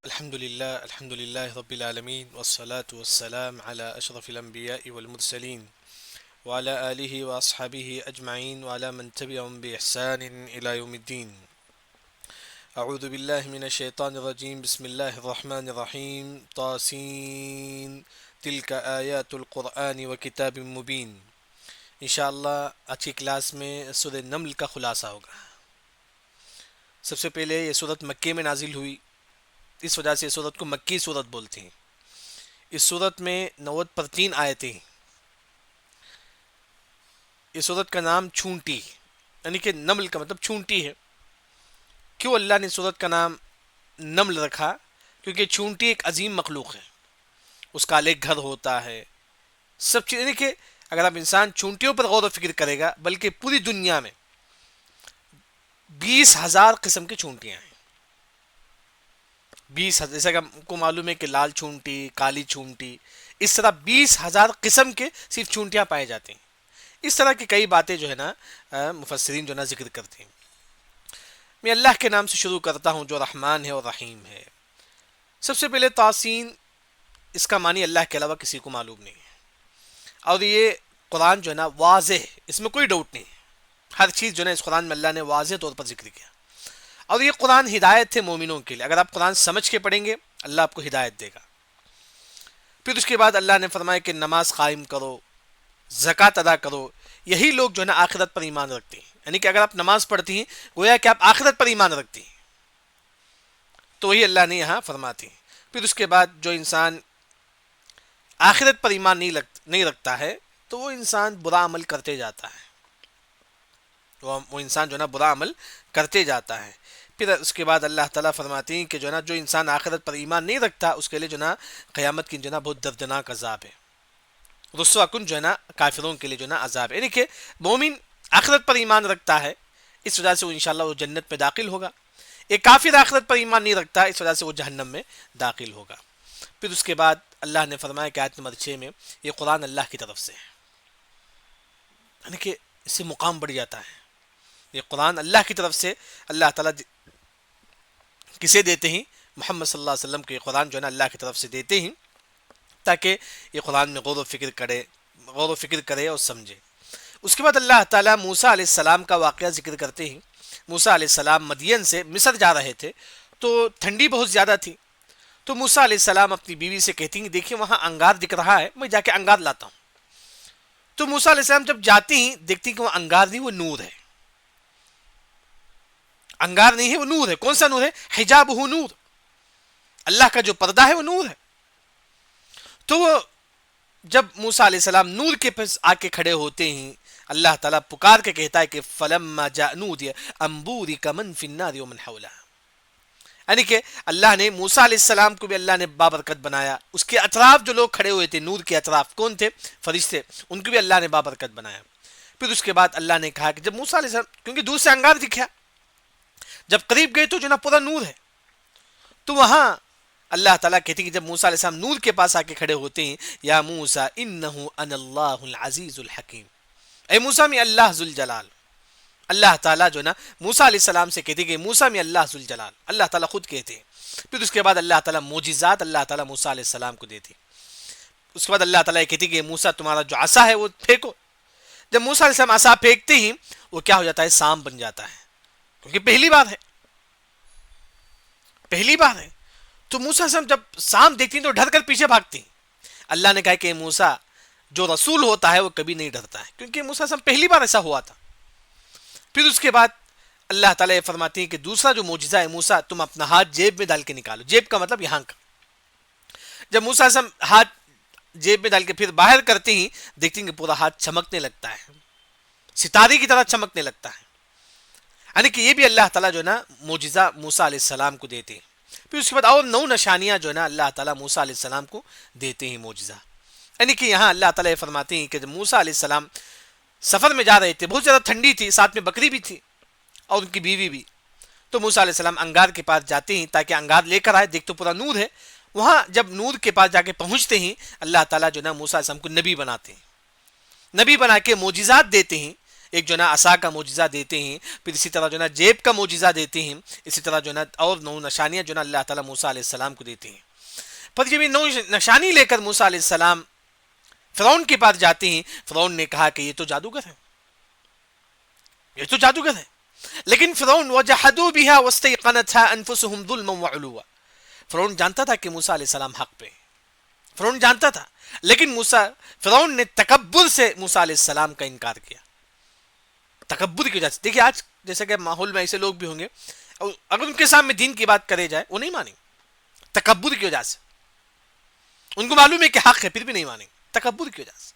الحمد لله رب العالمين والصلاة والسلام على أشرف الأنبياء والمرسلين وعلى آله وأصحابه أجمعين وعلى من تبعهم بإحسان إلى يوم الدين. أعوذ بالله من الشيطان الرجيم. بسم الله الرحمن الرحيم. طاسين تلك آيات القرآن وكتاب مبين. انشاءاللہ آج کی کلاس میں سورہ نمل کا خلاصہ ہوگا. سب سے پہلے یہ سورت مکے میں نازل ہوئی، اس وجہ سے سورت کو مکی سورت بولتے ہیں. اس سورت میں 90 آیتیں ہیں. اس سورت کا نام چھونٹی یعنی کہ نمل کا مطلب چھونٹی ہے. کیوں اللہ نے سورت کا نام نمل رکھا؟ کیونکہ چھونٹی ایک عظیم مخلوق ہے، اس کا الگ گھر ہوتا ہے، سب چیز. یعنی کہ اگر آپ انسان چھونٹیوں پر غور و فکر کرے گا، بلکہ پوری دنیا میں 20,000 قسم کی چھونٹیاں ہیں. 20,000، جیسا کہ ہم کو معلوم ہے کہ لال چھونٹی، کالی چھونٹی، اس طرح 20,000 قسم کے صرف چھونٹیاں پائے جاتے ہیں. اس طرح کی کئی باتیں جو ہے نا مفسرین جو ہے نا ذکر کرتے ہیں. میں اللہ کے نام سے شروع کرتا ہوں جو رحمان ہے اور رحیم ہے. سب سے پہلے طاسین، اس کا معنی اللہ کے علاوہ کسی کو معلوم نہیں ہے. اور یہ قرآن جو ہے نا واضح ہے، اس میں کوئی ڈاؤٹ نہیں ہے. ہر چیز جو ہے نا اس قرآن میں اللہ نے واضح طور پر ذکر کیا. اور یہ قرآن ہدایت ہے مومنوں کے لیے. اگر آپ قرآن سمجھ کے پڑھیں گے اللہ آپ کو ہدایت دے گا. پھر اس کے بعد اللہ نے فرمایا کہ نماز قائم کرو، زکوٰۃ ادا کرو. یہی لوگ جو ہے نا آخرت پر ایمان رکھتے ہیں. یعنی کہ اگر آپ نماز پڑھتی ہیں گویا کہ آپ آخرت پر ایمان رکھتی ہیں، تو وہی اللہ نے یہاں فرماتے ہیں. پھر اس کے بعد جو انسان آخرت پر ایمان نہیں رکھتا ہے تو وہ انسان برا عمل کرتے جاتا ہے. وہ انسان جو ہے نا برا عمل کرتے جاتا ہے. پھر اس کے بعد اللہ تعالیٰ فرماتے ہیں کہ جو ہے نا جو انسان آخرت پر ایمان نہیں رکھتا اس کے لیے جو ہے نا قیامت کی جو ہے نا بہت دردناک عذاب ہے. رسوا کن جو ہے نا کافروں کے لیے جو ہے نا عذاب ہے. یعنی کہ مومن آخرت پر ایمان رکھتا ہے، اس وجہ سے وہ انشاءاللہ وہ جنت میں داخل ہوگا. ایک کافر آخرت پر ایمان نہیں رکھتا، اس وجہ سے وہ جہنم میں داخل ہوگا. پھر اس کے بعد اللہ نے فرمایا کہ آیت نمبر 6 میں یہ قرآن اللہ کی طرف سے ہے. یعنی کہ اس سے مقام بڑھ جاتا ہے. یہ قرآن اللہ کی طرف سے اللہ تعالیٰ کسے دیتے ہیں؟ محمد صلی اللہ علیہ وسلم کو یہ قرآن جو ہے نا اللہ کی طرف سے دیتے ہیں تاکہ یہ قرآن میں غور و فکر کرے اور سمجھے. اس کے بعد اللہ تعالیٰ موسیٰ علیہ السلام کا واقعہ ذکر کرتے ہیں. موسیٰ علیہ السلام مدین سے مصر جا رہے تھے تو ٹھنڈی بہت زیادہ تھی. تو موسیٰ علیہ السلام اپنی بیوی سے کہتی ہیں دیکھیں وہاں انگار دکھ رہا ہے، میں جا کے انگار لاتا ہوں. تو موسیٰ علیہ السلام جب جاتی ہیں دیکھتی ہیں کہ وہ انگار نہیں، وہ نور ہے. انگار نہیں ہے، وہ نور ہے. کون سا نور ہے؟ حجاب ہو نور، اللہ کا جو پردہ ہے وہ نور ہے. تو وہ جب موسیٰ علیہ السلام نور کے پاس آ کے کھڑے ہوتے ہیں، اللہ تعالیٰ پکار کے کہتا ہے کہ فلما جاء نودي ان بورك من في النار ومن حولها. یعنی کہ اللہ نے موسیٰ علیہ السلام کو بھی اللہ نے بابرکت بنایا. اس کے اطراف جو لوگ کھڑے ہوئے تھے نور کے اطراف کون تھے؟ فرشتے، ان کو بھی اللہ نے بابرکت بنایا. پھر اس کے بعد اللہ نے کہا کہ جب موسیٰ علیہ السلام، کیونکہ دور سے انگار دکھا، جب قریب گئے تو جو نا پورا نور ہے. تو وہاں اللہ تعالیٰ کہتے ہیں کہ جب موسیٰ علیہ السلام نور کے پاس آ کے کھڑے ہوتے ہیں، یا موسیٰ انہ انا اللہ العزیز الحکیم، اے موسیٰ میں اللہ ذوالجلال. اللہ تعالیٰ جو نا موسیٰ علیہ السلام سے کہتے ہیں کہ موسیٰ میں اللہ ذوالجلال، اللہ تعالیٰ خود کہتے ہیں. پھر اس کے بعد اللہ تعالیٰ معجزات اللہ تعالیٰ موسیٰ علیہ السلام کو دیتے. اس کے بعد اللہ تعالیٰ کہتے ہیں کہ موسیٰ تمہارا جو عصا ہے وہ پھینکو. جب موسیٰ علیہ السلام عصا پھینکتے ہیں وہ کیا ہو جاتا ہے؟ سام بن جاتا ہے، کیونکہ پہلی بار ہے. تو موسیٰ علیہ السلام جب سام دیکھتی ہیں تو ڈر کر پیچھے بھاگتی ہیں. اللہ نے کہا کہ موسیٰ جو رسول ہوتا ہے وہ کبھی نہیں ڈرتا ہے، کیونکہ موسیٰ علیہ السلام پہلی بار ایسا ہوا تھا. پھر اس کے بعد اللہ تعالیٰ یہ فرماتی ہیں کہ دوسرا جو معجزہ ہے موسیٰ تم اپنا ہاتھ جیب میں ڈال کے نکالو. جیب کا مطلب یہاں کا. جب موسیٰ علیہ السلام ہاتھ جیب میں ڈال کے پھر باہر کرتے ہیں دیکھتے ہیں کہ پورا ہاتھ چمکنے لگتا ہے، ستارے کی طرح چمکنے لگتا ہے. یعنی کہ یہ بھی اللہ تعالیٰ جو ہے نا معجزہ موسیٰ علیہ السلام کو دیتے ہیں. پھر اس کے بعد اور 9 نشانیاں جو ہے نا اللہ تعالیٰ موسیٰ علیہ السلام کو دیتے ہیں معجزہ. یعنی کہ یہاں اللہ تعالیٰ یہ فرماتے ہیں کہ جب موسیٰ علیہ السلام سفر میں جا رہے تھے، بہت زیادہ ٹھنڈی تھی، ساتھ میں بکری بھی تھی اور ان کی بیوی بھی. تو موسیٰ علیہ السلام انگار کے پاس جاتے ہیں تاکہ انگار لے کر آئے. دیکھ تو پورا نور ہے. وہاں جب نور کے پاس جا کے پہنچتے ہیں اللہ تعالیٰ جو ہے نا موسیٰ علیہ السلام کو نبی بناتے ہیں. نبی بنا کے معجزات دیتے ہیں. ایک جو ہے نا عصا کا معجزہ دیتے ہیں، پھر اسی طرح جو ہے نا جیب کا معجزہ دیتے ہیں، اسی طرح جو ہے نا اور 9 نشانیاں جو ہے نا اللہ تعالیٰ موسیٰ علیہ السلام کو دیتے ہیں۔ پر جب یہ 9 نشانی لے کر موسیٰ علیہ السلام فرعون کے پاس جاتے ہیں، فرعون نے کہا کہ یہ تو جادوگر ہے، یہ تو جادوگر ہے۔ لیکن فرعون وجحدوا بها واستيقنتها انفسهم ظلما وعلوا، فرعون جانتا تھا کہ موسیٰ علیہ السلام حق پہ، فرعون جانتا تھا، لیکن فرعون نے تکبر سے موسیٰ علیہ السلام کا انکار کیا، تکبر کی وجہ سے۔ دیکھیے آج جیسے کہ ماحول میں ایسے لوگ بھی ہوں گے، اگر ان کے سامنے دین کی بات کرے جائے وہ نہیں مانیں، تکبر کی وجہ سے۔ ان کو معلوم ہے کہ حق ہے پھر بھی نہیں مانیں، تکبر کی وجہ سے۔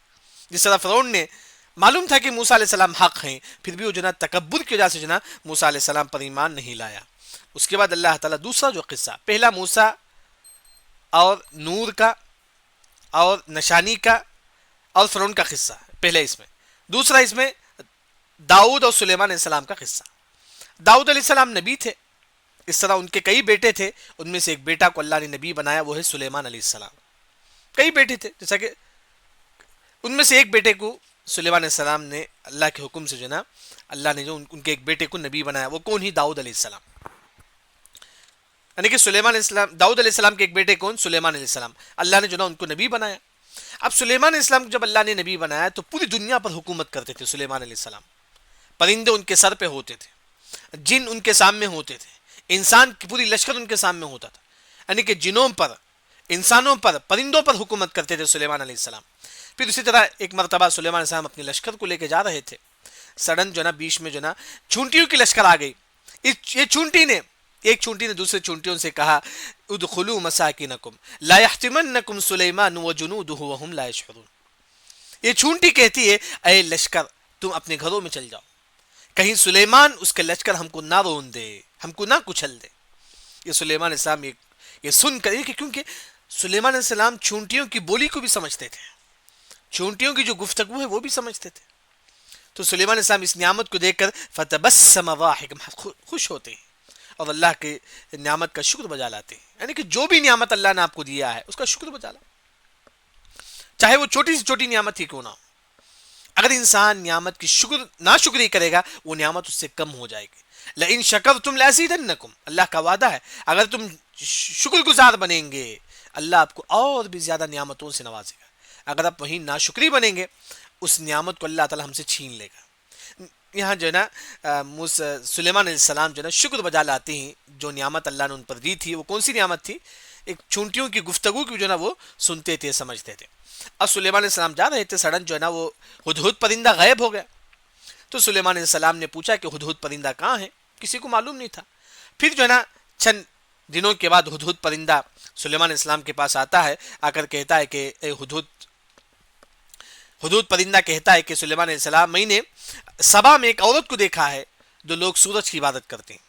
جس طرح فرعون نے معلوم تھا کہ موسیٰ علیہ السلام حق ہیں، پھر بھی وہ جنا تکبر کی وجہ سے جنا موسیٰ علیہ السلام پر ایمان نہیں لایا۔ اس کے بعد اللہ تعالیٰ دوسرا جو قصہ، پہلا موسیٰ اور نور کا اور نشانی کا اور فرعون کا قصہ پہلے اس میں، دوسرا اس میں داؤد اور سلیمان علیہ السلام کا قصہ۔ داؤد علیہ السلام نبی تھے، اس طرح ان کے کئی بیٹے تھے، ان میں سے ایک بیٹا کو اللہ نے نبی بنایا، وہ ہے سلیمان علیہ السلام۔ کئی بیٹے تھے، جیسا کہ ان میں سے ایک بیٹے کو سلیمان علیہ السلام نے اللہ کے حکم سے جو نا اللہ نے جو ان کے ایک بیٹے کو نبی بنایا، وہ کون ہی؟ داؤد علیہ السلام۔ یعنی کہ سلیمان علیہ السلام، داؤد علیہ السلام کے ایک بیٹے کون؟ سلیمان علیہ السلام۔ اللہ نے جو نا ان کو نبی بنایا۔ اب سلیمان علیہ السلام کو جب اللہ نے نبی بنایا تو پوری دنیا پر حکومت کرتے تھے سلیمان علیہ السلام۔ پرندے ان کے سر پہ ہوتے تھے، جن ان کے سامنے ہوتے تھے، انسان کی پوری لشکر ان کے سامنے ہوتا تھا، یعنی کہ جنوں پر، انسانوں پر، پرندوں پر حکومت کرتے تھے سلیمان علیہ السلام۔ پھر اسی طرح ایک مرتبہ سلیمان علیہ السلام اپنے لشکر کو لے کے جا رہے تھے، سڈن جو نا بیچ میں جو نا چونٹیوں کی لشکر آ گئی۔ ایک چونٹی نے دوسرے چونٹیوں سے کہا ادخلوا مساکنکم لا یحطمنکم سلیمان وجنودہ وہم لا یشعرون۔ یہ چونٹی کہتی ہے اے لشکر تم اپنے گھروں میں چل جاؤ، کہیں سلیمان اس کے لشکر ہم کو نہ رون دے، ہم کو نہ کچل دے۔ یہ سلیمان علیہ السلام یہ سن کر، کیونکہ سلیمان علیہ السلام چونٹیوں کی بولی کو بھی سمجھتے تھے، چونٹیوں کی جو گفتگو ہے وہ بھی سمجھتے تھے، تو سلیمان علیہ السلام اس نعمت کو دیکھ کر فتبسم ضاحکا، خوش ہوتے ہیں اور اللہ کے نعمت کا شکر بجا لاتے ہیں۔ یعنی کہ جو بھی نعمت اللہ نے آپ کو دیا ہے اس کا شکر بجا لا، چاہے وہ چھوٹی سے چھوٹی نعمت ہی کیوں نہ ہو۔ اگر انسان نعمت کی ناشکری کرے گا وہ نعمت اس سے کم ہو جائے گی۔ لئن شکرتم لازیدنکم، اللہ کا وعدہ ہے اگر تم شکر گزار بنیں گے اللہ آپ کو اور بھی زیادہ نعمتوں سے نوازے گا۔ اگر آپ وہیں ناشکری بنیں گے اس نعمت کو اللہ تعالی ہم سے چھین لے گا۔ یہاں جو ہے نا سلیمان علیہ السلام جو ہے نا شکر بجا لاتے ہیں، جو نعمت اللہ نے ان پر دی تھی وہ کون سی نعمت تھی؟ ایک چونٹیوں کی گفتگو کی جو ہے نا وہ سنتے تھے، سمجھتے تھے۔ اب سلیمان علیہ السلام جا رہے تھے، سڈن جو ہے نا وہ ہدہد پرندہ غائب ہو گیا۔ تو سلیمان علیہ السلام نے پوچھا کہ ہدہد پرندہ کہاں ہے؟ کسی کو معلوم نہیں تھا۔ پھر جو ہے نا چند دنوں کے بعد ہدہد پرندہ سلیمان علیہ السلام کے پاس آتا ہے، آ کر کہتا ہے کہ اے ہدہد پرندہ کہتا ہے کہ سلیمان علیہ السلام، میں نے سبا میں ایک عورت کو دیکھا ہے جو لوگ سورج کی عبادت کرتے ہیں۔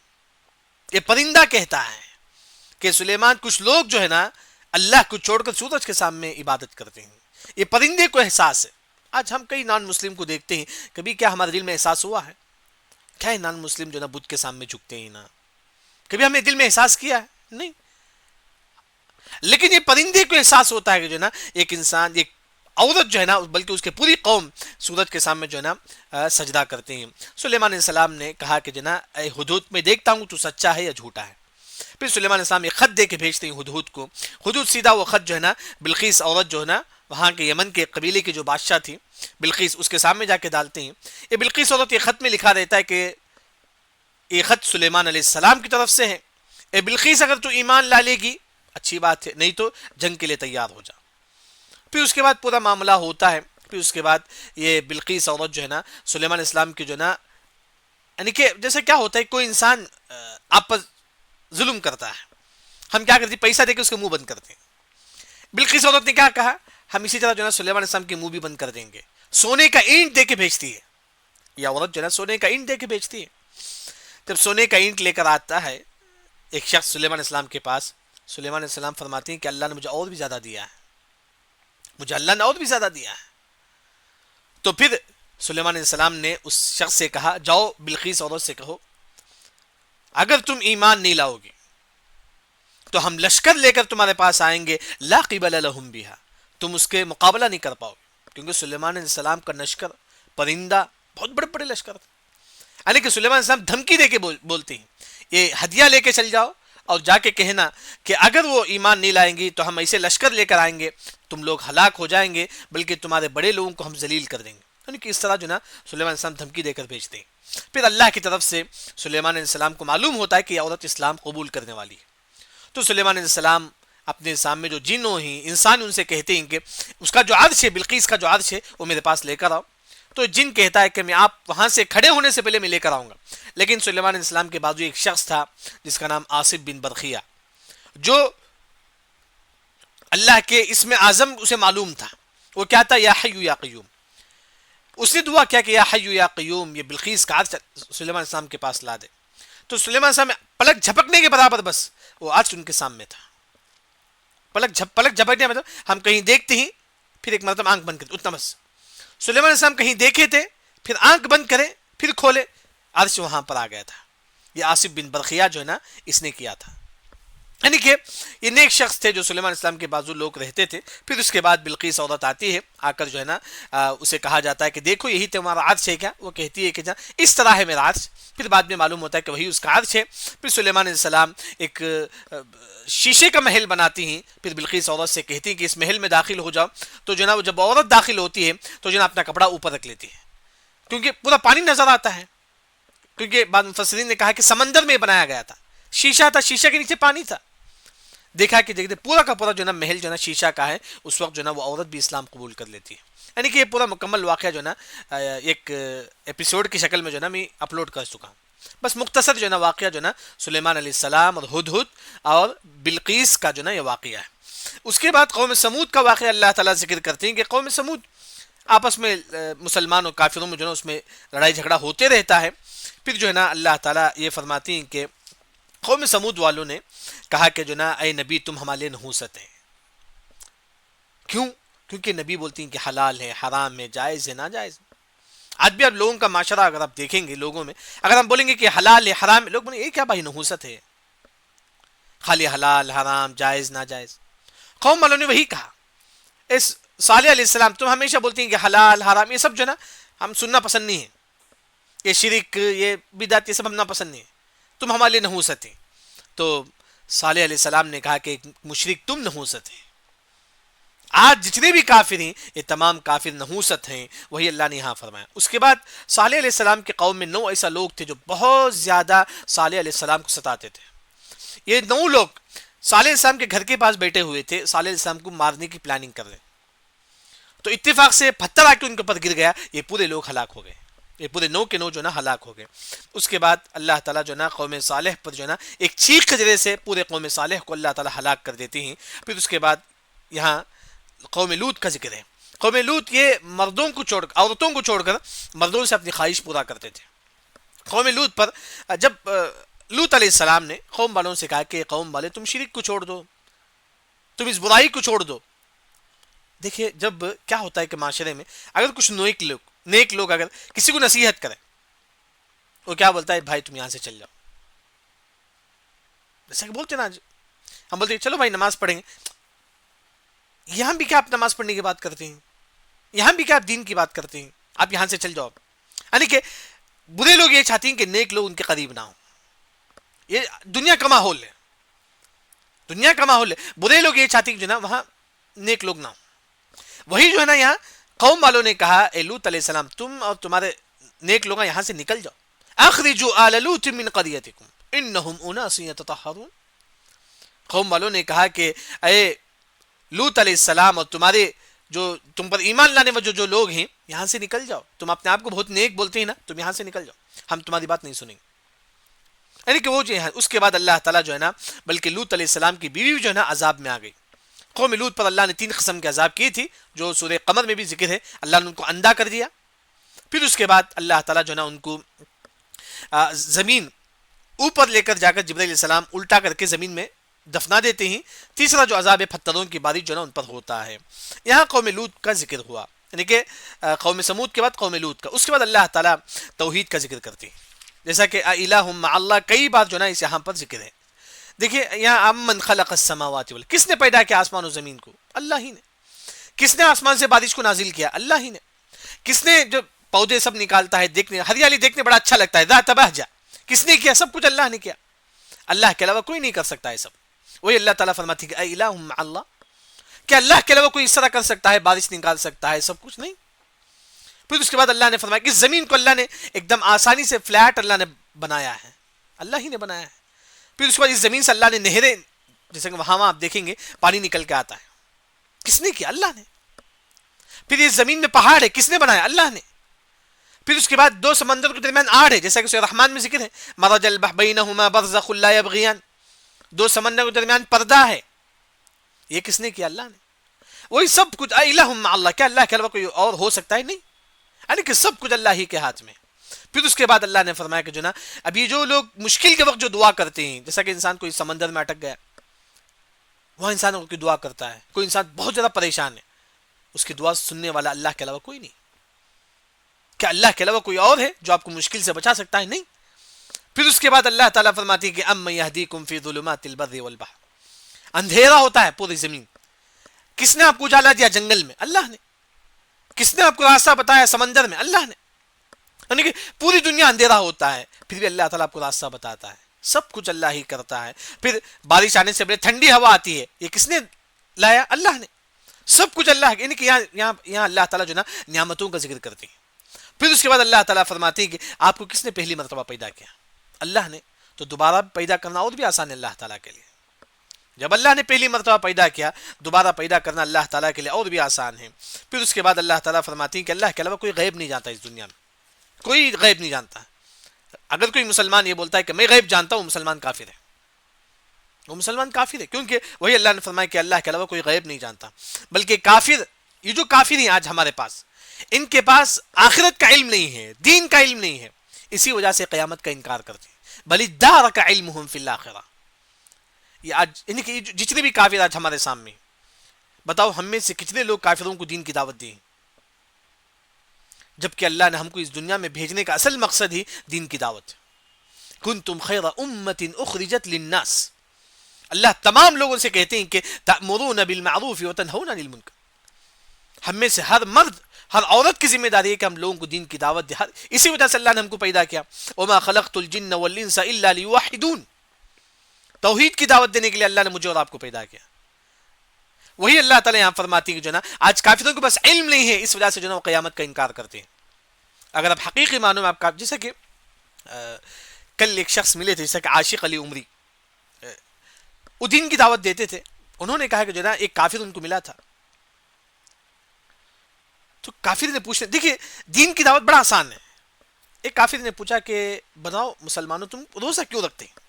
یہ پرندہ کہتا ہے کہ سلیمان کچھ لوگ جو ہے نا اللہ کو چھوڑ کر سورج کے سامنے عبادت کرتے ہیں۔ یہ پرندے کو احساس ہے۔ آج ہم کئی نان مسلم کو دیکھتے ہیں، کبھی کیا ہمارے دل میں احساس ہوا ہے؟ کیا ہے نان مسلم جو نا بدھ کے سامنے جھکتے ہیں نا؟ کبھی ہم نے دل میں احساس کیا ہے؟ نہیں۔ لیکن یہ پرندے کو احساس ہوتا ہے کہ جو نا ایک انسان، ایک عورت جو ہے نا، بلکہ اس کے پوری قوم سورج کے سامنے جو ہے نا سجدہ کرتے ہیں۔ سلیمان علیہ السلام نے کہا کہ جو نا اے ہدہد میں دیکھتا ہوں تو سچا ہے یا جھوٹا ہے۔ پھر سلیمان علیہ السلام ایک خط دے کے بھیجتے ہیں ہدہد کو۔ ہدہد سیدھا وہ خط جو ہے نا بلقیس عورت جو ہے نا وہاں کے یمن کے قبیلے کی جو بادشاہ تھی بلقیس، اس کے سامنے جا کے ڈالتے ہیں۔ یہ بلقیس عورت یہ خط میں لکھا رہتا ہے کہ یہ خط سلیمان علیہ السلام کی طرف سے ہے، اے بلقیس اگر تو ایمان لا لے گی اچھی بات ہے، نہیں تو جنگ کے لیے تیار ہو جا۔ پھر اس کے بعد پورا معاملہ ہوتا ہے۔ پھر اس کے بعد یہ بلقیس عورت جو ہے نا سلیمان علیہ السلام کی جو ہے نا، یعنی کہ جیسے کیا ہوتا ہے کوئی انسان آپ پر ظلم کرتا ہے، ہم کیا کرتے ہیں؟ پیسہ دے کے اس کے منہ بند کرتے ہیں۔ بلقیس عورت نے کیا کہا؟ ہم اسی طرح جو ہے نا سلیمان علیہ السلام کے منہ بھی بند کر دیں گے، سونے کا اینٹ دے کے بھیجتی ہے۔ یہ عورت جو ہے نا سونے کا اینٹ دے کے بھیجتی ہے۔ جب سونے کا اینٹ لے کر آتا ہے ایک شخص سلیمان علیہ السلام کے پاس، سلیمان علیہ السلام فرماتے ہیں کہ اللہ نے مجھے اور بھی زیادہ دیا ہے، مجھے اللہ نے اور بھی زیادہ دیا ہے۔ تو پھر سلیمان علیہ السلام نے اس شخص سے کہا جاؤ بلقیس عورت سے کہو اگر تم ایمان نہیں لاؤ گے تو ہم لشکر لے کر تمہارے پاس آئیں گے، لا قبل لہم بہا، تم اس کے مقابلہ نہیں کر پاؤ گے، کیونکہ سلیمان علیہ السلام کا لشکر پرندہ بہت بڑے بڑے لشکر تھے. یعنی کہ سلیمان علیہ السلام دھمکی دے کے بولتے ہیں یہ ہدیہ لے کے چل جاؤ اور جا کے کہنا کہ اگر وہ ایمان نہیں لائیں گی تو ہم ایسے لشکر لے کر آئیں گے تم لوگ ہلاک ہو جائیں گے بلکہ تمہارے بڑے لوگوں کو ہم ذلیل کر دیں گے. یعنی کہ اس طرح جو نا سلیمان علیہ السلام دھمکی دے کر بھیجتے ہیں. پھر اللہ کی طرف سے سلیمان علیہ السلام کو معلوم ہوتا ہے کہ یہ عورت اسلام قبول کرنے والی ہے. تو سلیمان علیہ السلام اپنے سامنے جو جنوں ہی انسان ان سے کہتے ہیں کہ اس کا جو عرش ہے بلقیس کا جو عرش ہے وہ میرے پاس لے کر آؤ. تو جن کہتا ہے کہ میں آپ وہاں سے کھڑے ہونے سے پہلے میں لے کر آؤں گا. لیکن سلیمان علیہ السلام کے بازو ایک شخص تھا جس کا نام آصف بن برخیہ جو اللہ کے اسم اعظم اسے معلوم تھا. وہ کیا تھا؟ یا حی یا قیوم. اس نے دعا کیا کہ یا حی یا قیوم یہ بلقیس کا عرش سلیمان علیہ السلام کے پاس لا دے. تو سلیمان علیہ السلام پلک جھپکنے کے برابر بس وہ عرش ان کے سامنے تھا. پلک جھپکنے مطلب ہم کہیں دیکھتے ہی پھر ایک مرتبہ آنکھ بند کرتے اتنا بس. سلیمان علیہ السلام کہیں دیکھے تھے پھر آنکھ بند کرے پھر کھولے عرش وہاں پر آ گیا تھا. یہ آصف بن برخیہ جو ہے نا اس نے کیا تھا. یعنی کہ یہ نیک شخص تھے جو سلیمان علیہ السلام کے بازو لوگ رہتے تھے. پھر اس کے بعد بلقیس عورت آتی ہے آ کر جو ہے نا اسے کہا جاتا ہے کہ دیکھو یہی تمہارا عرش ہے کیا؟ وہ کہتی ہے کہ اس طرح ہے میرا عرش. پھر بعد میں معلوم ہوتا ہے کہ وہی اس کا عرش ہے. پھر سلیمان علیہ السلام ایک شیشے کا محل بناتی ہیں. پھر بلقیس عورت سے کہتی ہیں کہ اس محل میں داخل ہو جاؤ. تو جو نا وہ جب عورت داخل ہوتی ہے تو جو نا اپنا کپڑا اوپر رکھ لیتی ہے کیونکہ پورا پانی نظر آتا ہے. کیونکہ بعض مفسرین نے کہا کہ سمندر میں بنایا گیا تھا, شیشہ تھا, شیشہ کے نیچے پانی تھا. دیکھا کہ دیکھتے پورا کا پورا جو نا محل جو نا شیشہ کا ہے. اس وقت جو نا وہ عورت بھی اسلام قبول کر لیتی ہے. یعنی کہ یہ پورا مکمل واقعہ جو نا ایک ایپیسوڈ کی شکل میں جو نا میں اپلوڈ کر چکا ہوں. بس مختصر جو نا واقعہ جو نا سلیمان علیہ السلام اور ہدہد اور بلقیس کا جو نا یہ واقعہ ہے. اس کے بعد قوم سمود کا واقعہ اللہ تعالیٰ ذکر کرتے ہیں کہ قوم سمود آپس میں مسلمان اور کافروں میں جو نا اس میں لڑائی جھگڑا ہوتے رہتا ہے. پھر جو ہے نا اللہ تعالیٰ یہ فرماتی ہیں کہ قوم سمود والوں نے کہا کہ جو نا اے نبی تم ہمارے نحوست ہیں. کیوں؟ کیونکہ نبی بولتی ہیں کہ حلال ہے, حرام ہے, جائز ہے, ناجائز. آج بھی آپ لوگوں کا معاشرہ اگر آپ دیکھیں گے لوگوں میں اگر ہم بولیں گے کہ حلال ہے حرام ہے لوگ بولیں گے یہ کیا بھائی نحوست ہے, خالی حلال حرام جائز ناجائز. قوم والوں نے وہی کہا. اس صالح علیہ السلام تم ہمیشہ بولتی ہیں کہ حلال حرام یہ سب جو نا ہم سننا پسند نہیں ہے, یہ شرک یہ بدعت یہ سب ہم ناپسند نہیں ہے, تم ہمارے لیے نحوست ہیں. تو صالح علیہ السلام نے کہا کہ مشرک تم نحوست ہیں. آج جتنے بھی کافر ہیں یہ تمام کافر نحوست ہیں. وہی اللہ نے یہاں فرمایا. اس کے بعد صالح علیہ السلام کے قوم میں 9 ایسا لوگ تھے جو بہت زیادہ صالح علیہ السلام کو ستاتے تھے. یہ 9 لوگ صالح علیہ السلام کے گھر کے پاس بیٹھے ہوئے تھے, صالح علیہ السلام کو مارنے کی پلاننگ کر رہے. تو اتفاق سے پتھر آ کے ان کے اوپر گر گیا, یہ پورے لوگ ہلاک ہو گئے. یہ پورے 9 کے 9 جو نا ہلاک ہو گئے. اس کے بعد اللہ تعالیٰ جو نا قوم صالح پر جو نا ایک چیخ کے ذریعے سے پورے قوم صالح کو اللہ تعالیٰ ہلاک کر دیتے ہیں. پھر اس کے بعد یہاں قوم لوط کا ذکر ہے. قوم لوط یہ مردوں کو چھوڑ کر عورتوں کو چھوڑ کر مردوں سے اپنی خواہش پورا کرتے تھے. قوم لوط پر جب لوط علیہ السلام نے قوم والوں سے کہا کہ قوم والے تم شرک کو چھوڑ دو, تم اس برائی کو چھوڑ دو. دیکھیے جب کیا ہوتا ہے کہ معاشرے میں اگر کچھ نیک لوگ اگر کسی کو نصیحت کریں وہ کیا بولتا ہے بھائی تم یہاں سے چل جاؤ. جیسا کہ بولتے نا ہم بولتے ہیں چلو بھائی نماز پڑھیں گے, یہاں بھی کیا آپ نماز پڑھنے کی بات کرتے ہیں, یہاں بھی کیا آپ دین کی بات کرتے ہیں, آپ یہاں سے چل جاؤ. یعنی کہ برے لوگ یہ چاہتے ہیں کہ نیک لوگ ان کے قریب نہ ہوں. یہ دنیا کا ماحول ہے, دنیا کا ماحول ہے. برے لوگ یہ چاہتے ہیں کہ جو نا وہاں نیک لوگ نہ ہوں. وہی جو ہے نا یہاں قوم والوں نے کہا اے لوط علیہ السلام تم اور تمہارے نیک لوگ یہاں سے نکل جاؤ. اخرجوا آل لوط من قریتکم انہم اناس یتطہرون. قوم والوں نے کہا کہ اے لوط علیہ السلام اور تمہارے جو تم پر ایمان لانے والے جو لوگ ہیں یہاں سے نکل جاؤ. تم اپنے آپ کو بہت نیک بولتے ہیں نا, تم یہاں سے نکل جاؤ, ہم تمہاری بات نہیں سنیں گے. یعنی کہ وہ جو ہے اس کے بعد اللہ تعالیٰ جو ہے نا بلکہ لوط علیہ السلام کی بیوی جو ہے نا عذاب میں آ گئی. قوم لوط پر اللہ نے 3 قسم کے عذاب کی تھی جو سورہ قمر میں بھی ذکر ہے. اللہ نے ان کو اندھا کر دیا. پھر اس کے بعد اللہ تعالیٰ جو ہے نا ان کو زمین اوپر لے کر جا کر جبرائیل علیہ السلام الٹا کر کے زمین میں دفنا دیتے ہیں. تیسرا جو عذاب ہے پتھروں کی بارش جو ہے نا ان پر ہوتا ہے. یہاں قوم لوط کا ذکر ہوا, یعنی کہ قوم سمود کے بعد قوم لوط کا. اس کے بعد اللہ تعالیٰ توحید کا ذکر کرتے ہیں, جیسا کہ الہ مع اللہ کئی بار جو ہے نا اس یہاں پر ذکر ہے. دیکھیے یہاں امن خلق السماوات والارض, کس نے پیدا کیا آسمان و زمین کو؟ اللہ ہی نے. کس نے آسمان سے بارش کو نازل کیا؟ اللہ ہی نے. کس نے جو پودے سب نکالتا ہے، دیکھنے ہریالی دیکھنے بڑا اچھا لگتا ہے، ذات بہجہ، کس نے کیا؟ سب کچھ اللہ نے کیا، اللہ کے علاوہ کوئی نہیں کر سکتا ہے سب. وہی اللہ تعالیٰ فرماتی ہے اے الہ مع اللہ، کیا اللہ کے علاوہ کوئی اس طرح کر سکتا ہے، بارش نکال سکتا ہے، سب کچھ نہیں. پھر اس کے بعد اللہ نے فرمایا کہ زمین کو اللہ نے ایک دم آسانی سے فلیٹ اللہ نے بنایا ہے، اللہ ہی نے بنایا ہے. پھر اس کے بعد اس زمین سے اللہ نے نہریں، جیسے کہ وہاں آپ دیکھیں گے پانی نکل کے آتا ہے، کس نے کیا؟ اللہ نے. پھر اس زمین میں پہاڑ ہے، کس نے بنایا؟ اللہ نے. پھر اس کے بعد دو سمندر کے درمیان آڑ ہے، جیسا کہ سورہ رحمان میں ذکر ہے مرج البحر بینہما برزخ لا یبغیان، دو سمندر کے درمیان پردہ ہے، یہ کس نے کیا؟ اللہ نے. وہی سب کچھ الہ مع اللہ، کیا اللہ کے علاوہ کوئی اور ہو سکتا ہے؟ نہیں، یعنی کہ سب کچھ اللہ ہی کے ہاتھ میں. پھر اس کے بعد اللہ نے فرمایا کہ جو نا ابھی جو لوگ مشکل کے وقت جو دعا کرتے ہیں، جیسا کہ انسان کوئی سمندر میں اٹک گیا، وہاں انسان کی دعا کرتا ہے، کوئی انسان بہت زیادہ پریشان ہے، اس کی دعا سننے والا اللہ کے علاوہ کوئی نہیں. کیا اللہ کے علاوہ کوئی اور ہے جو آپ کو مشکل سے بچا سکتا ہے؟ نہیں. پھر اس کے بعد اللہ تعالیٰ فرماتی ہے کہ امن یہدیکم فی ظلمات البر والبحر، اندھیرا ہوتا ہے پوری زمین، کس نے آپ کو اجالا دیا؟ جنگل میں اللہ نے. کس نے آپ کو راستہ بتایا؟ سمندر میں اللہ نے. یعنی کہ پوری دنیا اندھیرا ہوتا ہے، پھر بھی اللہ تعالیٰ آپ کو راستہ بتاتا ہے، سب کچھ اللہ ہی کرتا ہے. پھر بارش آنے سے پہلے ٹھنڈی ہوا آتی ہے، یہ کس نے لایا؟ اللہ نے. سب کچھ اللہ، یعنی کہ یہاں اللہ تعالیٰ جو نا نعمتوں کا ذکر کرتے ہیں. پھر اس کے بعد اللہ تعالیٰ فرماتے ہیں کہ آپ کو کس نے پہلی مرتبہ پیدا کیا؟ اللہ نے. تو دوبارہ پیدا کرنا اور بھی آسان ہے اللہ تعالیٰ کے لیے. جب اللہ نے پہلی مرتبہ پیدا کیا، دوبارہ پیدا کرنا اللہ تعالیٰ کے لیے اور بھی آسان ہے. پھر اس کے بعد اللہ تعالیٰ فرماتے ہیں کہ اللہ کے علاوہ کوئی غیب نہیں جانتا اس دنیا میں، کوئی غیب نہیں جانتا. اگر کوئی مسلمان یہ بولتا ہے کہ میں غیب جانتا ہوں، مسلمان کافر ہے، وہ مسلمان کافر ہے، کیونکہ وہی اللہ نے فرمایا کہ اللہ کے علاوہ کوئی غیب نہیں جانتا. بلکہ کافر، یہ جو کافر ہیں آج ہمارے پاس، ان کے پاس آخرت کا علم نہیں ہے، دین کا علم نہیں ہے، اسی وجہ سے قیامت کا انکار کرتے ہیں. بل ادارک علمہم فی الآخرہ. یہ آج ان کی جتنے بھی کافر آج ہمارے سامنے، بتاؤ ہم میں سے کتنے لوگ کافروں کو دین کی دعوت دیں، جبکہ اللہ نے ہم کو اس دنیا میں بھیجنے کا اصل مقصد ہی دین کی دعوت. کنتم خیر امت اخرجت للناس، اللہ تمام لوگوں سے کہتے ہیں کہ تأمرون بالمعروف وتنہون عن المنکر. ہم میں سے ہر مرد، ہر عورت کی ذمہ داری ہے کہ ہم لوگوں کو دین کی دعوت دیں. اسی وجہ سے اللہ نے ہم کو پیدا کیا. وما خلقت الجن والانس الا لیوحدون، توحید کی دعوت دینے کے لیے اللہ نے مجھے اور آپ کو پیدا کیا. وہی اللہ تعالیٰ یہاں فرماتی ہے کہ جو نا آج کافروں کے پاس علم نہیں ہے، اس وجہ سے جو نا وہ قیامت کا انکار کرتے ہیں. اگر آپ حقیقی معنوں میں آپ کا، جیسا کہ کل ایک شخص ملے تھے، جیسا کہ عاشق علی عمری، وہ دین کی دعوت دیتے تھے. انہوں نے کہا کہ جو نا ایک کافر ان کو ملا تھا، تو کافر نے پوچھا، دیکھیے دین کی دعوت بڑا آسان ہے. ایک کافر نے پوچھا کہ بتاؤ مسلمانوں تم روزہ کیوں رکھتے ہیں؟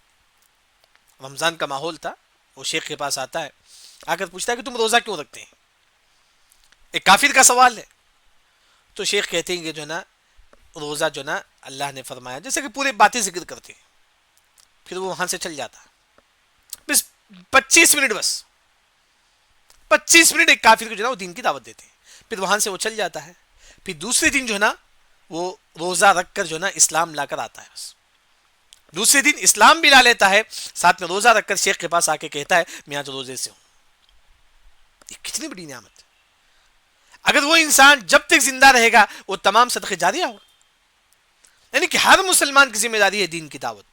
رمضان کا ماحول تھا، وہ شیخ کے پاس آتا ہے، آ کر پوچھتا ہے کہ تم روزہ کیوں رکھتے ہیں؟ ایک کافر کا سوال ہے. تو شیخ کہتے ہیں کہ جو نا روزہ جو نا اللہ نے فرمایا، جیسے کہ پورے باتیں ذکر کرتے ہیں. پھر وہ وہاں سے چل جاتا، بس 25 منٹ، بس 25 منٹ ایک کافر کو جو نا وہ دین کی دعوت دیتے ہیں. پھر وہاں سے وہ چل جاتا ہے. پھر دوسرے دن جو ہے نا وہ روزہ رکھ کر جو ہے نا اسلام لا کر آتا ہے. بس دوسرے دن اسلام بھی لا لیتا ہے، ساتھ میں روزہ رکھ کر شیخ کے پاس آ کے کہتا ہے میں آج روزے سے ہوں. یہ کتنی بڑی نعمت ہے. اگر وہ انسان جب تک زندہ رہے گا وہ تمام صدقے جاریہ ہو. یعنی کہ ہر مسلمان کی ذمہ داری ہے دین کی دعوت.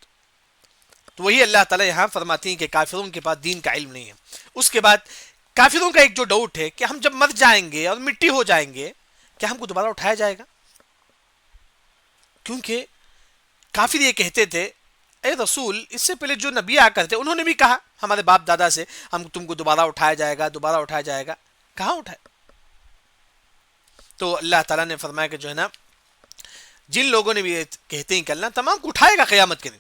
تو وہی اللہ تعالیٰ یہاں فرماتی ہیں کہ کافروں کے پاس دین کا علم نہیں ہے. اس کے بعد کافروں کا ایک جو ڈاؤٹ ہے کہ ہم جب مر جائیں گے اور مٹی ہو جائیں گے، کیا ہم کو دوبارہ اٹھایا جائے گا؟ کیونکہ کافر یہ کہتے تھے اے رسول، اس سے پہلے جو نبی آ کرتے انہوں نے بھی کہا ہمارے باپ دادا سے ہم تم کو دوبارہ اٹھایا جائے گا، دوبارہ اٹھایا جائے گا. کہاں اٹھائے؟ تو اللہ تعالیٰ نے فرمایا کہ جو ہے نا جن لوگوں نے بھی کہتے ہیں کہ اللہ تمام کو اٹھائے گا قیامت کے دن،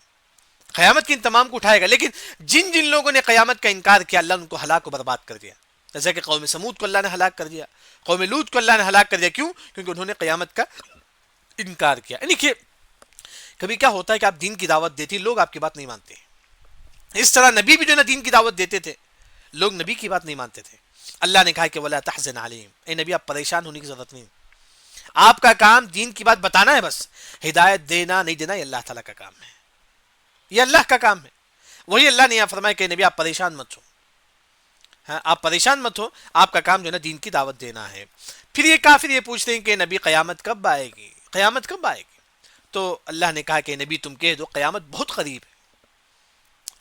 قیامت کے دن تمام کو اٹھائے گا، لیکن جن جن لوگوں نے قیامت کا انکار کیا اللہ ان کو ہلاک و برباد کر دیا. جیسا کہ قوم سمود کو اللہ نے ہلاک کر دیا، قوم لوط کو اللہ نے ہلاک کر دیا. کیوں؟ کیونکہ انہوں نے قیامت کا انکار کیا. یعنی کہ کبھی کیا ہوتا ہے کہ آپ دین کی دعوت دیتے ہیں، لوگ آپ کی بات نہیں مانتے. اس طرح نبی بھی جو ہے دین کی دعوت دیتے تھے، لوگ نبی کی بات نہیں مانتے تھے. اللہ نے کہا کہ ولا تحزن علیہم، اے نبی آپ پریشان ہونے کی ضرورت نہیں، آپ کا کام دین کی بات بتانا ہے، بس ہدایت دینا نہیں دینا یہ اللہ تعالیٰ کا کام ہے، یہ اللہ کا کام ہے. وہی اللہ نے یہاں فرمایا کہ نبی آپ پریشان مت ہو. ہاں آپ پریشان مت ہو، آپ کا کام جو ہے نا دین کی دعوت دینا ہے. پھر یہ کافر یہ پوچھتے ہیں کہ نبی قیامت کب آئے گی، قیامت کب آئے گی؟ تو اللہ نے کہا کہ نبی تم کہہ دو قیامت بہت قریب ہے،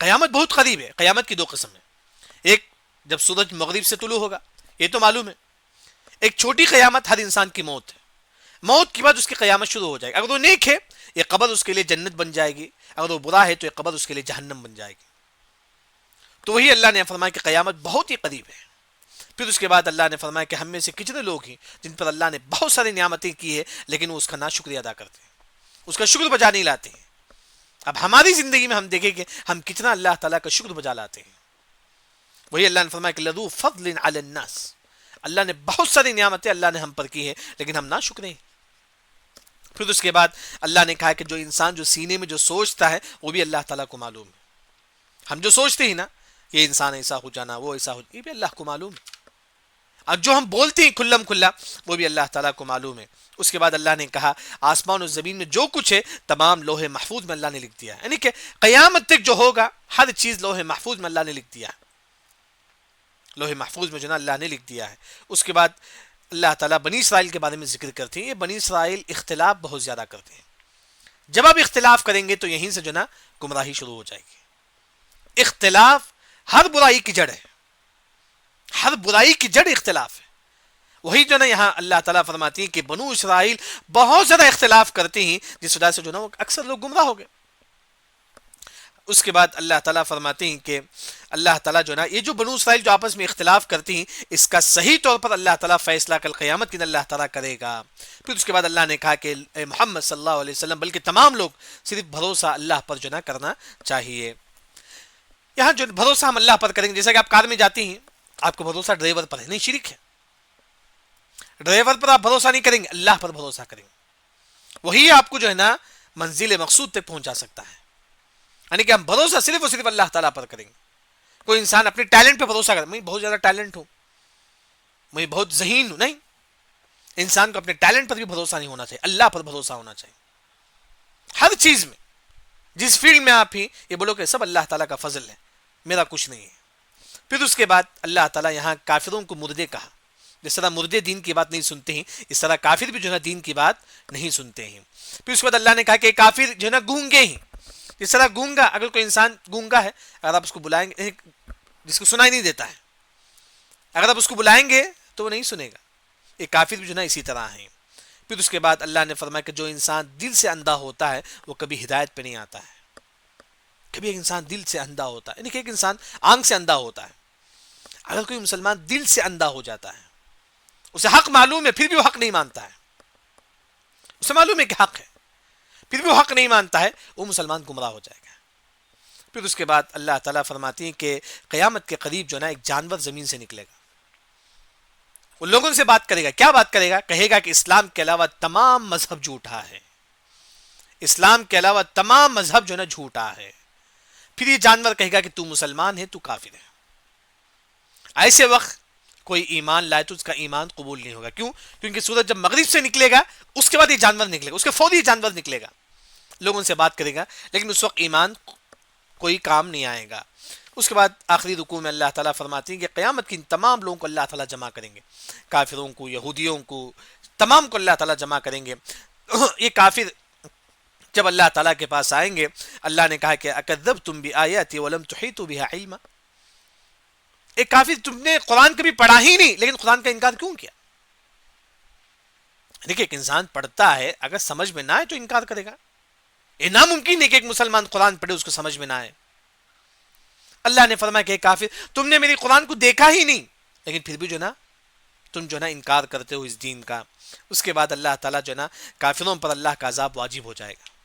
قیامت بہت قریب ہے۔ قیامت کی دو قسم ہے، ایک جب سورج مغرب سے طلوع ہوگا، یہ تو معلوم ہے۔ ایک چھوٹی قیامت ہر انسان کی موت ہے، موت کے بعد اس کی قیامت شروع ہو جائے گی۔ اگر وہ نیک ہے یہ قبر اس کے لیے جنت بن جائے گی، اگر وہ برا ہے تو یہ قبر اس کے لیے جہنم بن جائے گی۔ تو وہی اللہ نے فرمایا کہ قیامت بہت ہی قریب ہے۔ پھر اس کے بعد اللہ نے فرمایا کہ ہم میں سے کتنے لوگ ہیں جن پر اللہ نے بہت ساری نعمتیں کی ہے لیکن وہ اس کا ناشکریہ ادا کرتے ہیں، اس کا شکر بجا نہیں لاتے ہیں۔ اب ہماری زندگی میں ہم دیکھیں کہ ہم کتنا اللہ تعالیٰ کا شکر بجا لاتے ہیں۔ وہی اللہ نے فرمایا کہ لذو فضل علی الناس، اللہ نے بہت ساری نعمتیں اللہ نے ہم پر کی ہے لیکن ہم ناشکر ہیں۔ پھر اس کے بعد اللہ نے کہا کہ جو انسان جو سینے میں جو سوچتا ہے وہ بھی اللہ تعالیٰ کو معلوم ہے۔ ہم جو سوچتے ہیں نا یہ انسان ایسا ہو جانا، وہ ایسا ہو، یہ بھی اللہ کو معلوم ہے۔ اور جو ہم بولتے ہیں کھلم کھلا وہ بھی اللہ تعالیٰ کو معلوم ہے۔ اس کے بعد اللہ نے کہا آسمان اور زمین میں جو کچھ ہے تمام لوح محفوظ میں اللہ نے لکھ دیا ہے، یعنی کہ قیامت تک جو ہوگا ہر چیز لوح محفوظ میں اللہ نے لکھ دیا ہے، لوح محفوظ میں جو نا اللہ نے لکھ دیا ہے۔ اس کے بعد اللہ تعالیٰ بنی اسرائیل کے بارے میں ذکر کرتے ہیں، یہ بنی اسرائیل اختلاف بہت زیادہ کرتے ہیں۔ جب آپ اختلاف کریں گے تو یہیں سے جو نا گمراہی شروع ہو جائے گی۔ اختلاف ہر برائی کی جڑ ہے، ہر برائی کی جڑ اختلاف ہے۔ وہی جو نا یہاں اللہ تعالیٰ فرماتی ہیں کہ بنو اسرائیل بہت زیادہ اختلاف کرتے ہیں جس وجہ سے جو نا وہ اکثر لوگ گمراہ ہو گئے۔ اس کے بعد اللہ تعالیٰ فرماتے ہیں کہ اللہ تعالیٰ جو نا یہ جو بنو اسرائیل جو آپس میں اختلاف کرتی ہیں اس کا صحیح طور پر اللہ تعالیٰ فیصلہ کل قیامت کے دن اللہ تعالیٰ کرے گا۔ پھر اس کے بعد اللہ نے کہا کہ اے محمد صلی اللہ علیہ وسلم بلکہ تمام لوگ صرف بھروسہ اللہ پر جو نا کرنا چاہیے۔ یہاں جو بھروسہ ہم اللہ پر کریں گے، جیسا کہ آپ کار میں جاتے ہیں آپ کو بھروسہ ڈرائیور پر ہے، نہیں شرک ہے، ڈرائیور پر آپ بھروسہ نہیں کریں گے، اللہ پر بھروسہ کریں گے، وہی آپ کو جو ہے نا منزل مقصود تک پہنچا سکتا ہے۔ یعنی کہ ہم بھروسہ صرف اور صرف اللہ تعالیٰ پر کریں گے۔ کوئی انسان اپنے ٹیلنٹ پہ بھروسہ کرے، میں بہت زیادہ ٹیلنٹ ہوں، میں بہت ذہین ہوں، نہیں، انسان کو اپنے ٹیلنٹ پر بھی بھروسہ نہیں ہونا چاہیے، اللہ پر بھروسہ ہونا چاہیے۔ ہر چیز میں جس فیلڈ میں آپ ہی یہ بولو کہ سب اللہ تعالیٰ کا فضل ہے، میرا کچھ نہیں ہے۔ پھر اس کے بعد اللہ تعالیٰ یہاں کافروں کو مردے کہا، جس طرح مردے دین کی بات نہیں سنتے ہیں اس طرح کافر بھی جو ہے دین کی بات نہیں سنتے ہیں۔ پھر اس کے بعد اللہ نے کہا کہ کافر جو ہے نا گونگے ہیں، جس طرح گونگا، اگر کوئی انسان گونگا ہے اگر آپ اس کو بلائیں گے، جس کو سنائی نہیں دیتا ہے، اگر آپ اس کو بلائیں گے تو وہ نہیں سنے گا، یہ کافر بھی جو ہے نا اسی طرح ہیں۔ پھر اس کے بعد اللہ نے فرمایا کہ جو انسان دل سے اندھا ہوتا ہے وہ کبھی ہدایت پہ نہیں آتا ہے۔ کبھی ایک انسان دل سے اندھا ہوتا ہے، یعنی کہ ایک انسان آنکھ سے اندھا ہوتا ہے، اگر کوئی مسلمان دل سے اندھا ہو جاتا ہے، اسے حق معلوم ہے پھر بھی وہ حق نہیں مانتا ہے، اسے معلوم ہے کہ حق ہے پھر بھی وہ حق نہیں مانتا ہے، وہ مسلمان گمراہ ہو جائے گا۔ پھر اس کے بعد اللہ تعالیٰ فرماتی ہیں کہ قیامت کے قریب جو نا ایک جانور زمین سے نکلے گا، وہ لوگوں سے بات کرے گا، کیا بات کرے گا؟ کہے گا کہ اسلام کے علاوہ تمام مذہب جھوٹا ہے، اسلام کے علاوہ تمام مذہب جو ہے نا جھوٹا ہے۔ پھر یہ جانور کہے گا کہ تو مسلمان ہے، تو کافر ہے۔ ایسے وقت کوئی ایمان لائے تو اس کا ایمان قبول نہیں ہوگا، کیوں؟ کیونکہ سورج جب مغرب سے نکلے گا اس کے بعد یہ جانور نکلے گا، اس کے فوری یہ جانور نکلے گا، لوگوں سے بات کرے گا، لیکن اس وقت ایمان کوئی کام نہیں آئے گا۔ اس کے بعد آخری رکوع میں اللہ تعالیٰ فرماتی ہیں کہ قیامت کی ان تمام لوگوں کو اللہ تعالیٰ جمع کریں گے، کافروں کو، یہودیوں کو، تمام کو اللہ تعالیٰ جمع کریں گے۔ یہ کافر جب اللہ تعالیٰ کے پاس آئیں گے، اللہ نے کہا کہ اکذبتم بآیاتی ولم تحیطوا بها علما، ایک کافر تم نے قرآن کبھی پڑھا ہی نہیں لیکن قرآن کا انکار کیوں کیا؟ دیکھیں ایک انسان پڑھتا ہے اگر سمجھ میں نہ آئے تو انکار کرے گا، یہ ناممکن ہے کہ ایک مسلمان قرآن پڑھے اس کو سمجھ میں نہ آئے۔ اللہ نے فرمایا کہ کافر تم نے میری قرآن کو دیکھا ہی نہیں لیکن پھر بھی جو نا تم جو نا انکار کرتے ہو اس دین کا۔ اس کے بعد اللہ تعالیٰ جو نا کافروں پر اللہ کا عذاب واجب ہو جائے گا،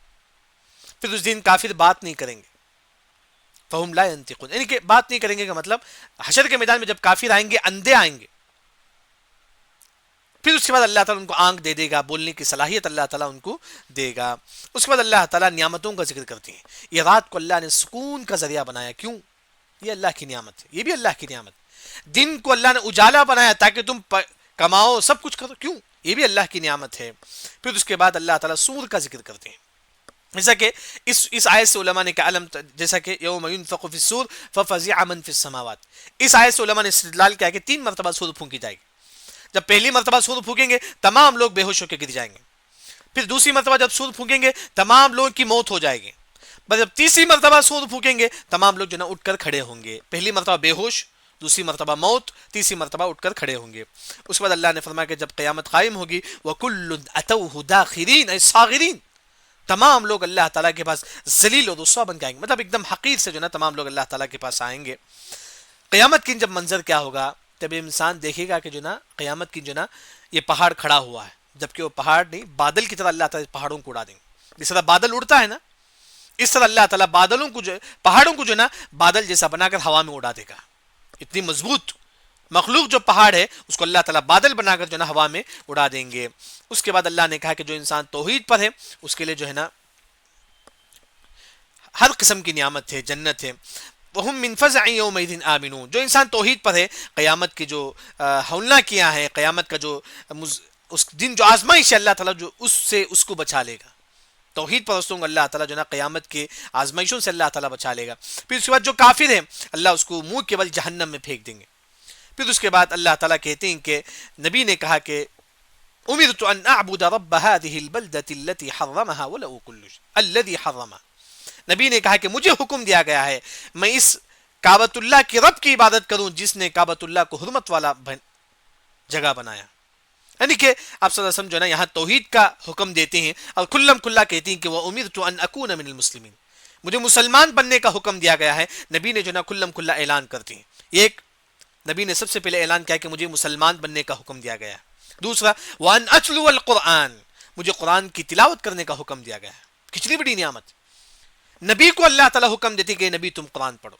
پھر اس دن کافر بات نہیں کریں گے، فہم لا ينطقون، یعنی کہ بات نہیں کریں گے کا مطلب حشر کے میدان میں جب کافر آئیں گے اندھے آئیں گے، پھر اس کے بعد اللہ تعالیٰ ان کو آنکھ دے دے گا، بولنے کی صلاحیت اللہ تعالیٰ ان کو دے گا۔ اس کے بعد اللہ تعالیٰ نعمتوں کا ذکر کرتے ہیں، یہ رات کو اللہ نے سکون کا ذریعہ بنایا، کیوں؟ یہ اللہ کی نعمت ہے، یہ بھی اللہ کی نعمت۔ دن کو اللہ نے اجالا بنایا تاکہ تم کماؤ سب کچھ کرو، کیوں؟ یہ بھی اللہ کی نعمت ہے۔ پھر اس کے بعد اللہ تعالیٰ سور کا ذکر کرتے ہیں، جیسا کہ اس آیت سے علماء نے کہا جیسا کہ یوم ينفخ فی الصور ففزع من فی السماوات، اس آیت سے علماء نے استدلال کیا کہ 3 مرتبہ سور پھونکی جائے گی۔ جب پہلی مرتبہ سور پھونکیں گے تمام لوگ بے ہوش ہو کے گر جائیں گے، پھر دوسری مرتبہ جب سور پھونکیں گے تمام لوگوں کی موت ہو جائے گی. بس جب تیسری مرتبہ سور پھونکیں گے تمام لوگ جو نا اٹھ کر کھڑے ہوں گے. پہلی مرتبہ بے ہوش، دوسری مرتبہ موت، تیسری مرتبہ اٹھ کر کھڑے ہوں گے. اس کے بعد اللہ نے فرمایا کہ جب قیامت قائم ہوگی وَكُلٌّ أَتَوْهُ دَاخِرِينَ اے صاغرین، تمام لوگ اللہ تعالیٰ کے پاس ذلیل و رسوا بن کے آئیں گے. مطلب ایک دم حقیر سے جو نا تمام لوگ اللہ تعالیٰ کے پاس آئیں گے. قیامت کی جب منظر کیا ہوگا، تب انسان دیکھے گا کہ جو نا قیامت کی جو نا یہ پہاڑ کھڑا ہوا ہے، جبکہ وہ پہاڑ نہیں، بادل کی طرح اللہ تعالیٰ پہاڑوں کو اڑا دیں گے. جس طرح بادل اڑتا ہے نا، اس طرح اللہ تعالیٰ بادلوں کو جو پہاڑوں کو جو نا بادل جیسا بنا کر ہوا میں اڑا دے گا. اتنی مضبوط مخلوق جو پہاڑ ہے اس کو اللہ تعالیٰ بادل بنا کر جو نا ہوا میں اڑا دیں گے. اس کے بعد اللہ نے کہا کہ جو انسان توحید پر ہے اس کے لیے جو ہے نا ہر قسم کی نعمت ہے، جنت ہے. وَهُمْ مِنْ فَزْعٍ يَوْمَئِذٍ آمِنُونَ. جو انسان توحید پر ہے، قیامت کی جو ہولنا کیا ہے، قیامت کا جو اس دن جو آزمائش ہے اللہ تعالیٰ جو اس کو بچا لے گا. توحید پرستوں کو اللہ تعالیٰ جو نا قیامت کے آزمائشوں سے اللہ تعالیٰ بچا لے گا. پھر اس کے بعد جو کافر ہیں اللہ اس کو منہ کے بل جہنم میں پھینک دیں گے. پھر اس کے بعد اللہ تعالیٰ کہتے ہیں کہ نبی نے کہا کہ امرت ان اعبد رب هذه البلدة التي حرمها وله كل شيء الذي حرمها. نبی نے کہا کہ مجھے حکم دیا گیا ہے میں اس کعبۃ اللہ کے رب کی عبادت کروں جس نے کعبۃ اللہ کو حرمت والا جگہ بنایا. یعنی کہ آپ صلی اللہ علیہ وسلم جو ہے نا یہاں توحید کا حکم دیتے ہیں اور کھلم کھلا کہتے ہیں کہ وَأُمِرْتُ أَنْ أَكُونَ مِنَ الْمُسْلِمِينَ. مجھے مسلمان بننے کا حکم دیا گیا ہے. نبی نے جو نا کھلم کھلا اعلان کرتے ہیں. ایک نبی نے سب سے پہلے اعلان کیا کہ مجھے مسلمان بننے کا حکم دیا گیا ہے. دوسرا وَأَنْ أَتْلُوَ الْقُرْآنَ، مجھے قرآن کی تلاوت کرنے کا حکم دیا گیا ہے. کتنی بڑی نعمت. نبی کو اللہ تعالیٰ حکم دیتی کہ نبی تم قرآن پڑھو.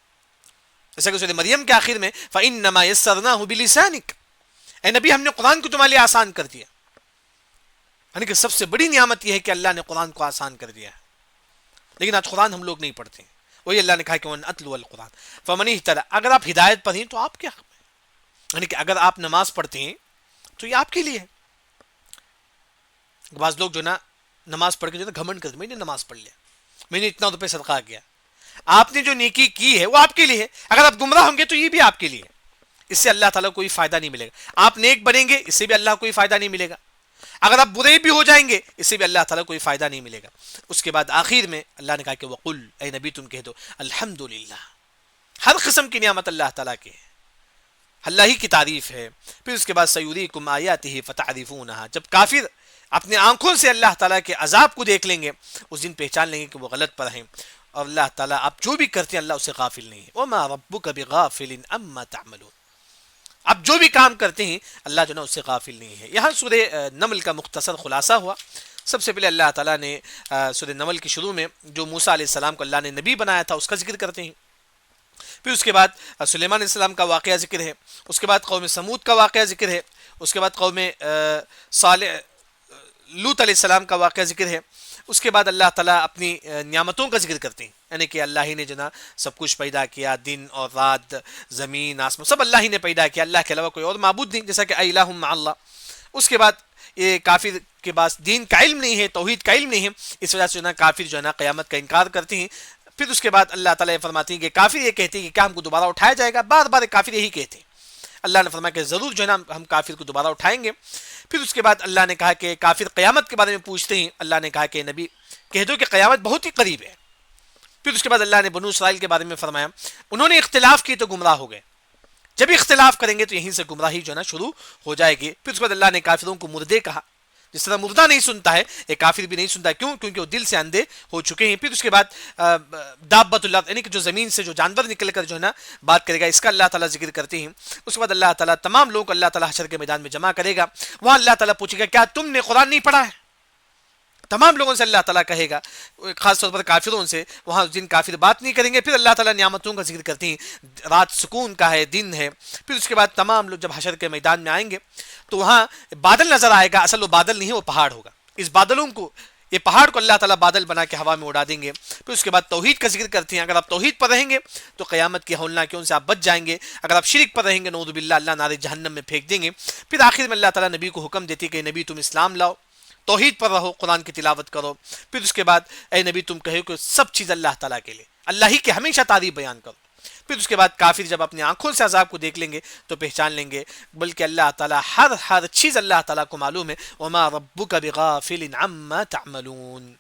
جیسا کہ سورہ مریم کے آخر میں فَإِنَّمَا يَسَّرْنَاهُ بِلِسَانِكَ، اے نبی ہم نے قرآن کو تمہارے لیے آسان کر دیا. یعنی کہ سب سے بڑی نعمت یہ ہے کہ اللہ نے قرآن کو آسان کر دیا ہے. لیکن آج قرآن ہم لوگ نہیں پڑھتے ہیں. وہی اللہ نے کہا کہ وَأَنْ أَتْلُوَ الْقُرْآنَ فَمَنِ اهْتَدَىٰ. اگر آپ ہدایت پر ہیں تو آپ کے حق میں، یعنی کہ اگر آپ نماز پڑھتے ہیں تو یہ آپ کے لیے ہے. بعض لوگ جو نا نماز پڑھ کے جو نا گھمنڈ کرتے میں نے نماز پڑھ لیا، میں نے اتنا روپے صدقہ کیا. آپ نے جو نیکی کی ہے وہ آپ کے لیے ہے. اگر آپ گمراہ ہوں گے تو یہ بھی آپ کے لیے ہے. اس سے اللہ تعالیٰ کو کوئی فائدہ نہیں ملے گا. آپ نیک بنیں گے اس سے بھی اللہ کو کوئی فائدہ نہیں ملے گا. اگر آپ برے بھی ہو جائیں گے اس سے بھی اللہ تعالیٰ کو کوئی فائدہ نہیں ملے گا. اس کے بعد آخر میں اللہ نے کہا کہ وَقُلْ، اے نبی تم کہہ دو الحمدللہ، ہر قسم کی نعمت اللہ تعالیٰ کی ہے، اللہ ہی کی تعریف ہے. پھر اس کے بعد سَيُرِيكُمْ آيَاتِهِ فَتَعْرِفُونَهَا. جب کافر اپنے آنکھوں سے اللہ تعالیٰ کے عذاب کو دیکھ لیں گے اس دن پہچان لیں گے کہ وہ غلط پر ہیں اور اللہ تعالیٰ آپ جو بھی کرتے ہیں اللہ اسے غافل نہیں ہے. وَمَا رَبُّكَ بِغَافِلٍ عَمَّا تَعْمَلُونَ. آپ جو بھی کام کرتے ہیں اللہ جو نا اس سے غافل نہیں ہے. یہاں سورہ نمل کا مختصر خلاصہ ہوا. سب سے پہلے اللہ تعالیٰ نے سورہ نمل کی شروع میں جو موسیٰ علیہ السلام کو اللہ نے نبی بنایا تھا اس کا ذکر کرتے ہیں. پھر اس کے بعد سلیمان علیہ السلام کا واقعہ ذکر ہے. اس کے بعد قوم سمود کا واقعہ ذکر ہے. اس کے بعد قوم لوط علیہ السلام کا واقعہ ذکر ہے. اس کے بعد اللہ تعالیٰ اپنی نعمتوں کا ذکر کرتے ہیں، یعنی کہ اللہ ہی نے جو نا سب کچھ پیدا کیا، دن اور رات، زمین آسمان سب اللہ ہی نے پیدا کیا، اللہ کے علاوہ کوئی اور معبود نہیں، جیسا کہ الہ مع اللہ. اس کے بعد یہ کافر کے پاس دین کا علم نہیں ہے، توحید کا علم نہیں ہے، اس وجہ سے جو نا کافر جو ہے نا قیامت کا انکار کرتے ہیں. پھر اس کے بعد اللہ تعالیٰ یہ فرماتے ہیں کہ کافر یہ کہتے ہیں کہ کیا ہم کو دوبارہ اٹھایا جائے گا. بار بار کافر یہی کہتے ہیں. اللہ نے فرمایا کہ ضرور جو ہے نا ہم کافر کو دوبارہ اٹھائیں گے. پھر اس کے بعد اللہ نے کہا کہ کافر قیامت کے بارے میں پوچھتے ہیں. اللہ نے کہا کہ نبی کہہ دو کہ قیامت بہت ہی قریب ہے. پھر اس کے بعد اللہ نے بنو اسرائیل کے بارے میں فرمایا انہوں نے اختلاف کی تو گمراہ ہو گئے، جب اختلاف کریں گے تو یہیں سے گمراہی جو ہے نا شروع ہو جائے گی. پھر اس کے بعد اللہ نے کافروں کو مردے کہا. جس طرح مردہ نہیں سنتا ہے یہ کافر بھی نہیں سنتا ہے. کیوں؟ کیونکہ وہ دل سے اندھے ہو چکے ہیں. پھر اس کے بعد دابۃ اللہ، یعنی کہ جو زمین سے جو جانور نکل کر جو ہے نا بات کرے گا، اس کا اللہ تعالیٰ ذکر کرتے ہیں. اس کے بعد اللہ تعالیٰ تمام لوگوں کو اللہ تعالیٰ حشر کے میدان میں جمع کرے گا. وہاں اللہ تعالیٰ پوچھے گا کیا تم نے قرآن نہیں پڑھا ہے؟ تمام لوگوں سے اللہ تعالیٰ کہے گا، خاص طور پر کافروں سے. وہاں جن کافر بات نہیں کریں گے. پھر اللہ تعالیٰ نعمتوں کا ذکر کرتے ہیں، رات سکون کا ہے، دن ہے. پھر اس کے بعد تمام لوگ جب حشر کے میدان میں آئیں گے تو وہاں بادل نظر آئے گا. اصل وہ بادل نہیں ہے، وہ پہاڑ ہوگا. اس بادلوں کو، یہ پہاڑ کو اللہ تعالیٰ بادل بنا کے ہوا میں اڑا دیں گے. پھر اس کے بعد توحید کا ذکر کرتے ہیں. اگر آپ توحید پر رہیں گے تو قیامت کی ہولناکیوں سے آپ بچ جائیں گے. اگر آپ شرک پر رہیں گے نعوذ باللہ اللہ نار جہنم میں پھینک دیں گے. پھر آخر میں اللہ تعالیٰ نبی کو حکم دیتی کہ نبی تم اسلام لاؤ، توحید پر رہو، قرآن کی تلاوت کرو. پھر اس کے بعد اے نبی تم کہو کہ سب چیز اللہ تعالیٰ کے لیے، اللہ ہی کے ہمیشہ تعریف بیان کرو. پھر اس کے بعد کافر جب اپنی آنکھوں سے عذاب کو دیکھ لیں گے تو پہچان لیں گے، بلکہ اللہ تعالیٰ ہر چیز اللہ تعالیٰ کو معلوم ہے، وما ربک بغافل عما تعملون.